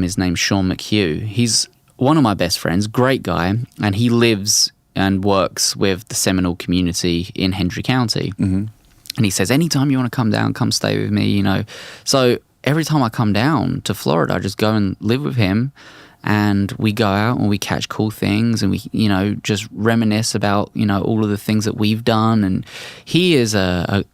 His name's Sean McHugh. He's one of my best friends, great guy, and he lives and works with the Seminole community in Hendry County. Mm-hmm. And he says, anytime you want to come down, come stay with me, you know. So every time I come down to Florida, I just go and live with him, and we go out and we catch cool things, and we, you know, just reminisce about, you know, all of the things that we've done. And he is a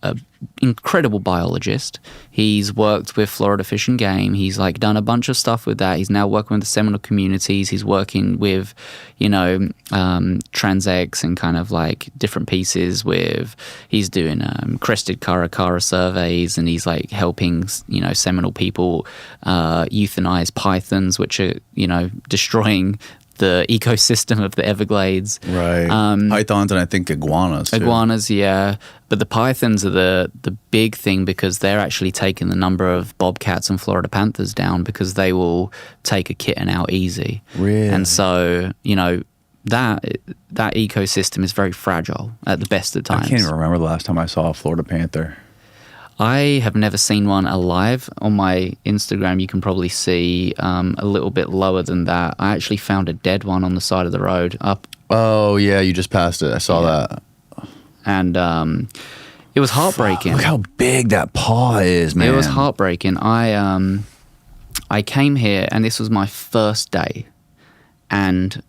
incredible biologist. He's worked with Florida Fish and Game. He's like done a bunch of stuff with that. He's now working with the Seminole communities. He's working with, you know, transects and kind of like different pieces with, he's doing crested caracara surveys, and he's like helping, you know, Seminole people euthanize pythons, which are, you know, destroying the ecosystem of the Everglades. Right. Pythons and I think iguanas too. Iguanas, yeah. But the pythons are the big thing, because they're actually taking the number of bobcats and Florida panthers down, because they will take a kitten out easy. Really? And so, you know, that ecosystem is very fragile at the best of times. I can't even remember the last time I saw a Florida panther. I have never seen one alive. On my Instagram, you can probably see a little bit lower than that. I actually found a dead one on the side of the road up. Oh, yeah, you just passed it. I saw that. And it was heartbreaking. Look how big that paw is, man. It was heartbreaking. I came here, and this was my first day. And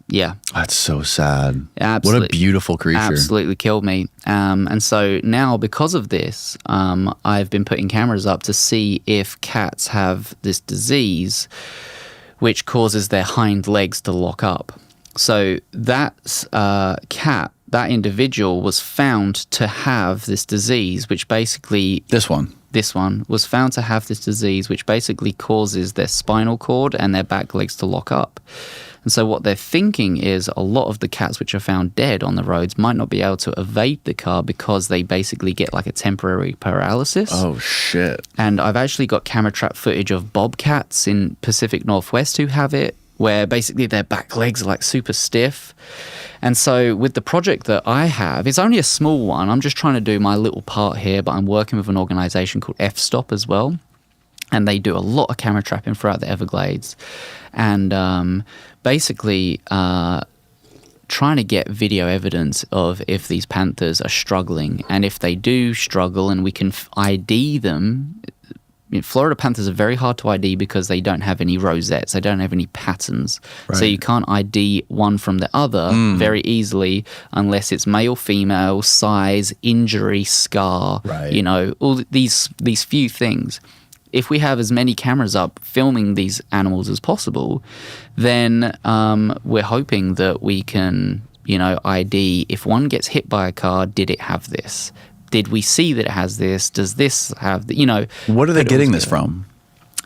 yeah. That's so sad. Absolutely, what a beautiful creature. Absolutely killed me. And so now, because of this, I've been putting cameras up to see if cats have this disease which causes their hind legs to lock up. So that cat, that individual, was found to have this disease, which basically... This one was found to have this disease, which basically causes their spinal cord and their back legs to lock up. And so what they're thinking is a lot of the cats which are found dead on the roads might not be able to evade the car, because they basically get like a temporary paralysis. Oh, shit. And I've actually got camera trap footage of bobcats in Pacific Northwest who have it, where basically their back legs are like super stiff. And so with the project that I have, it's only a small one. I'm just trying to do my little part here, but I'm working with an organization called F-Stop as well. And they do a lot of camera trapping throughout the Everglades. And basically trying to get video evidence of if these panthers are struggling. And if they do struggle and we can ID them... Florida panthers are very hard to ID because they don't have any rosettes. They don't have any patterns. Right. So you can't ID one from the other very easily unless it's male, female, size, injury, scar, you know, all these few things. If we have as many cameras up filming these animals as possible, then we're hoping that we can, you know, ID if one gets hit by a car, did it have this? Did we see that it has this? Does this have, you know... What are they getting this from?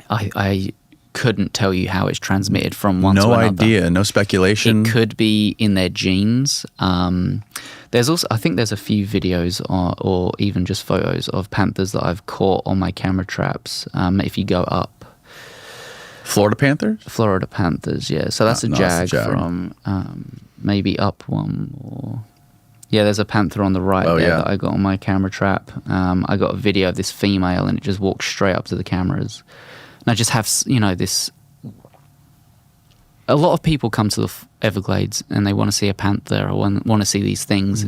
I couldn't tell you how it's transmitted from one to another. No idea, no speculation. It could be in their genes. There's also, I think there's a few videos or even just photos of panthers that I've caught on my camera traps. If you go up. Florida panthers? Florida panthers, yeah. So that's a jag from maybe up one or... Yeah, there's a panther on the right that I got on my camera trap. I got a video of this female, and it just walks straight up to the cameras. And I just have, you know, this... A lot of people come to the Everglades, and they want to see a panther or want to see these things.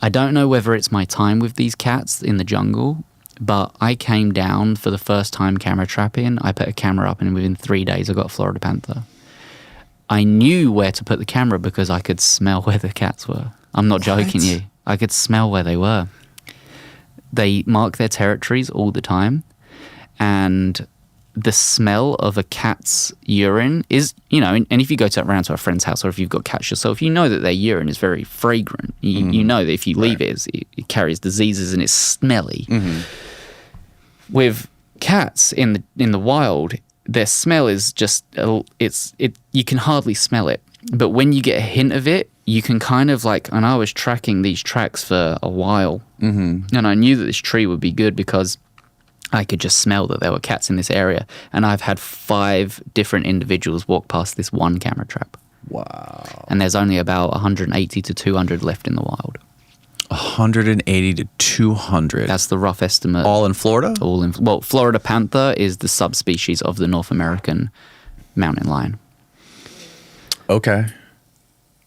I don't know whether it's my time with these cats in the jungle, but I came down for the first time camera trapping. I put a camera up, and within 3 days, I got a Florida panther. I knew where to put the camera because I could smell where the cats were. I'm not joking you. I could smell where they were. They mark their territories all the time. And the smell of a cat's urine is, you know, and if you go around to a friend's house, or if you've got cats yourself, you know that their urine is very fragrant. You know that if you leave it carries diseases and it's smelly. With cats in the wild, their smell is just, you can hardly smell it. But when you get a hint of it, you can kind of like, and I was tracking these tracks for a while, and I knew that this tree would be good because I could just smell that there were cats in this area. And I've had 5 different individuals walk past this one camera trap. Wow. And there's only about 180 to 200 left in the wild. 180 to 200. That's the rough estimate. All in Florida? Well, Florida panther is the subspecies of the North American mountain lion. Okay.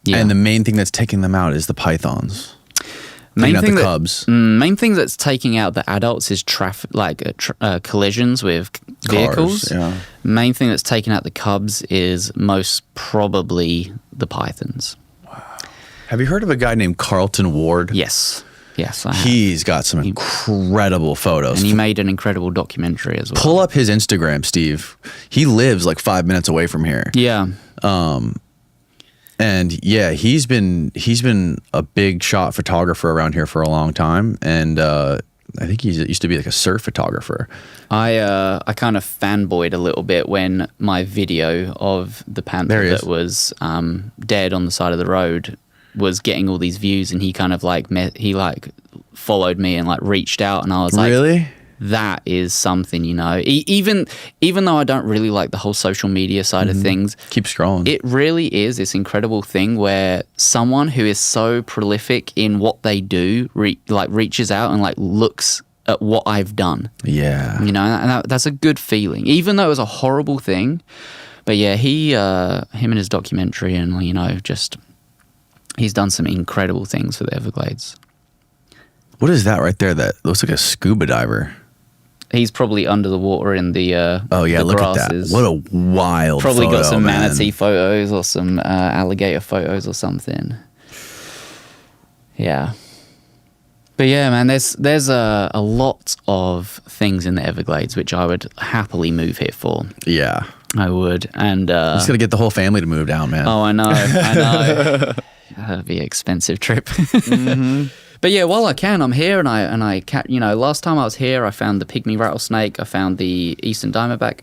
Yeah. And the main thing that's taking them out is the pythons. Main thing, cubs. Main thing that's taking out the adults is collisions with vehicles. Cars, yeah. Main thing that's taking out the cubs is most probably the pythons. Wow. Have you heard of a guy named Carlton Ward? Yes, I have. He's got some incredible photos. And he made an incredible documentary as well. Pull up his Instagram, Steve. He lives like 5 minutes away from here. Yeah. And yeah, he's been a big shot photographer around here for a long time, and I think he used to be like a surf photographer. I kind of fanboyed a little bit when my video of the panther that was dead on the side of the road was getting all these views, and he kind of like followed me and like reached out, and I was like, really? That is something, you know. Even though I don't really like the whole social media side of things, keep scrolling. It really is this incredible thing where someone who is so prolific in what they do, reaches out and like looks at what I've done. Yeah, you know, and that's a good feeling, even though it was a horrible thing. But yeah, him and his documentary, and you know, just he's done some incredible things for the Everglades. What is that right there? That looks like a scuba diver. He's probably under the water in the look grasses. at that. What a wild probably photo, got some man. manatee photos or some alligator photos or something. Yeah. But yeah, man, there's a lot of things in the Everglades which I would happily move here for. Yeah. I would. And just gotta get the whole family to move down, man. Oh, I know. That'd be an expensive trip. But yeah, while I can, I'm here, and I you know, last time I was here, I found the pygmy rattlesnake, I found the eastern diamondback,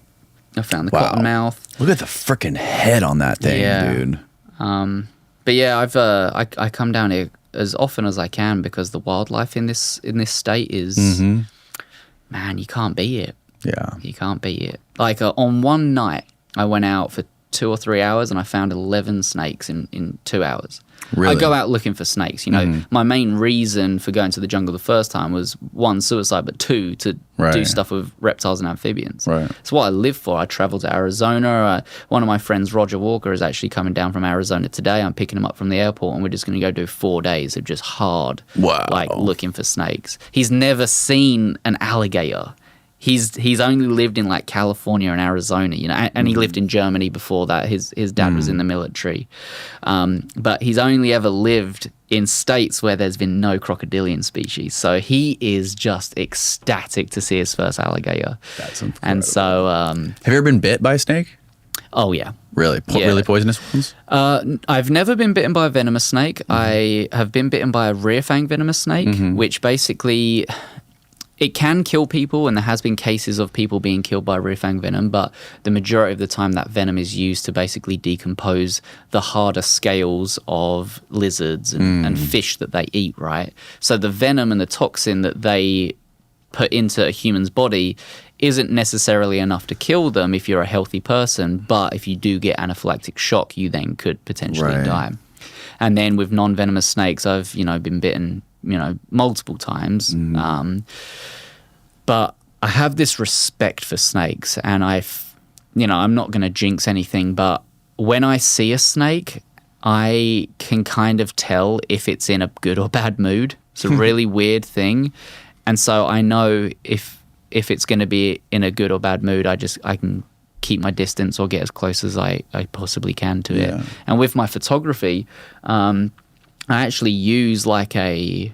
I found the cottonmouth. Look at the freaking head on that thing, dude. But yeah, I come down here as often as I can because the wildlife in this state is, man, you can't beat it. Yeah, you can't beat it. Like on one night, I went out for 2 or 3 hours and I found 11 snakes in 2 hours. Really? I go out looking for snakes. You know, my main reason for going to the jungle the first time was 1, suicide, but 2, to do stuff with reptiles and amphibians. Right. It's what I live for. I travel to Arizona. One of my friends, Roger Walker, is actually coming down from Arizona today. I'm picking him up from the airport, and we're just going to go do 4 days of just hard, looking for snakes. He's never seen an alligator. He's only lived in like California and Arizona, you know, and he lived in Germany before that. His dad was in the military, but he's only ever lived in states where there's been no crocodilian species. So he is just ecstatic to see his first alligator. That's incredible. And so, have you ever been bit by a snake? Oh yeah, really, really poisonous ones. I've never been bitten by a venomous snake. I have been bitten by a rear fang venomous snake, which basically. It can kill people, and there has been cases of people being killed by rear fang venom, but the majority of the time that venom is used to basically decompose the harder scales of lizards and fish that they eat, right? So the venom and the toxin that they put into a human's body isn't necessarily enough to kill them if you're a healthy person, but if you do get anaphylactic shock, you then could potentially die. And then with non-venomous snakes, I've, you know, been bitten, you know, multiple times. But I have this respect for snakes, and you know, I'm not going to jinx anything, but when I see a snake, I can kind of tell if it's in a good or bad mood. It's a really weird thing. And so I know if it's going to be in a good or bad mood, I can keep my distance or get as close as I possibly can to it. And with my photography, I actually use like a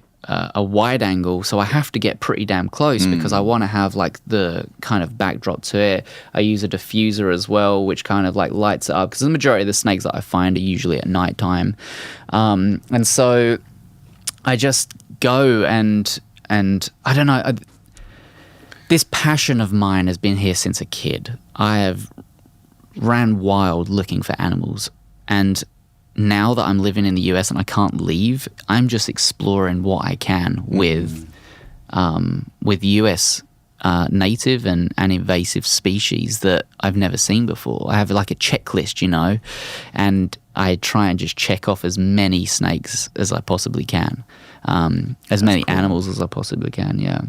wide angle, so I have to get pretty damn close because I want to have like the kind of backdrop to it. I use a diffuser as well, which kind of like lights it up, because the majority of the snakes that I find are usually at nighttime. And so I just go and I don't know, this passion of mine has been here since a kid. I have ran wild looking for animals, and now that I'm living in the US and I can't leave, I'm just exploring what I can with US native and invasive species that I've never seen before. I have like a checklist, you know, and I try and just check off as many snakes as I possibly can, as many animals as I possibly can. Yeah.